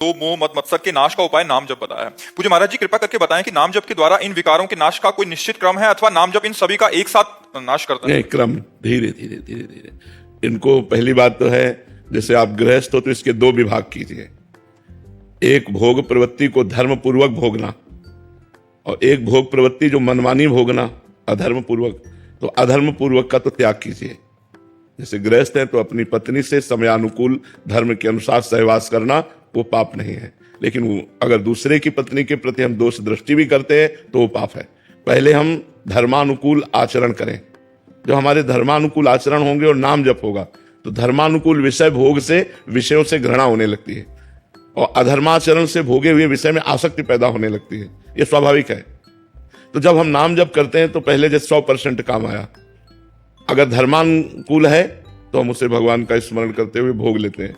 तो मोह मद मत्सर के नाश का उपाय नाम जप बताया है। पूज्य महाराज जी कृपा करके बताएं कि नाम जप के द्वारा इन विकारों के नाश का कोई निश्चित क्रम है अथवा नाम जप इन सभी का एक साथ नाश करता है? नहीं, क्रम धीरे धीरे धीरे धीरे। इनको पहली बात तो है, जैसे आप गृहस्थ हो तो इसके दो विभाग कीजिए। एक भोग प्रवृत्ति को धर्म पूर्वक भोगना, और एक भोग प्रवृत्ति जो मनमानी भोगना अधर्म पूर्वक। तो अधर्म पूर्वक का तो त्याग कीजिए। जैसे गृहस्थ है तो अपनी पत्नी से समयानुकूल धर्म के अनुसार सहवास करना वो पाप नहीं है, लेकिन वो अगर दूसरे की पत्नी के प्रति हम दोष दृष्टि भी करते हैं तो वो पाप है। पहले हम धर्मानुकूल आचरण करें। जो हमारे धर्मानुकूल आचरण होंगे और नाम जप होगा तो धर्मानुकूल विषय भोग से विषयों से घृणा होने लगती है, और अधर्माचरण से भोगे हुए विषय में आसक्ति पैदा होने लगती है। ये स्वाभाविक है। तो जब हम नाम जप करते हैं तो पहले जैसे 100% काम आया। अगर धर्मानुकूल है तो हम उसे भगवान का स्मरण करते हुए भोग लेते हैं,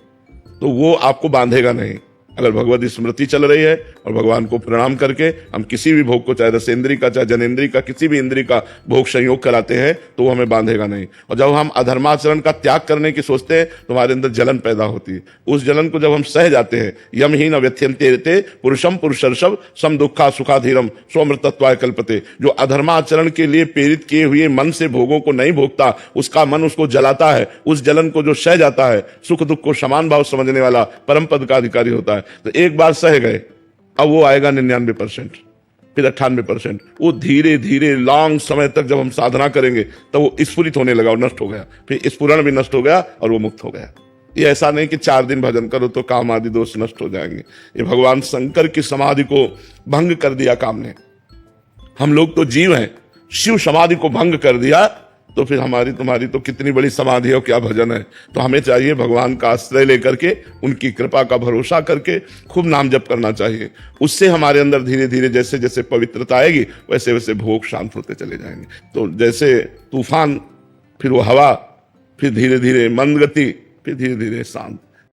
तो वो आपको बांधेगा नहीं। अगर भगवत स्मृति चल रही है और भगवान को प्रणाम करके हम किसी भी भोग को, चाहे रसेंद्री का चाहे जनेंद्री का, किसी भी इंद्री का भोग संयोग कराते हैं तो वो हमें बांधेगा नहीं। और जब हम अधर्माचरण का त्याग करने की सोचते हैं तो हमारे अंदर जलन पैदा होती है। उस जलन को जब हम सह जाते हैं, यम ही न व्यथ्यन्ते पुरुषम पुरुषर्षभ सम दुखा सुखाधीरम स्वमृतत्वाय कल्पते। जो अधर्माचरण के लिए प्रेरित किए हुए मन से भोगों को नहीं भोगता, उसका मन उसको जलाता है। उस जलन को जो सह जाता है, सुख दुख को समान भाव समझने वाला परम पद का अधिकारी होता है। तो एक बार सह गए, अब वो आएगा 99%, फिर 98%। वो धीरे धीरे लॉन्ग समय तक जब हम साधना करेंगे तब वो स्फुरित होने लगा और नष्ट हो गया। फिर स्फुरण भी नष्ट हो गया और वो मुक्त हो गया। ये ऐसा नहीं कि 4 दिन भजन करो तो काम आदि दोष नष्ट हो जाएंगे। ये भगवान शंकर की समाधि को भंग कर दिया काम ने। हम लोग तो जीव हैं, शिव समाधि को भंग कर दिया तो फिर हमारी तुम्हारी तो कितनी बड़ी समाधि है, क्या भजन है। तो हमें चाहिए भगवान का आश्रय लेकर के, उनकी कृपा का भरोसा करके खूब नाम जप करना चाहिए। उससे हमारे अंदर धीरे धीरे जैसे जैसे पवित्रता आएगी वैसे वैसे भोग शांत होते चले जाएंगे। तो जैसे तूफान, फिर वो हवा, फिर धीरे धीरे मंद गति, फिर धीरे धीरे शांत।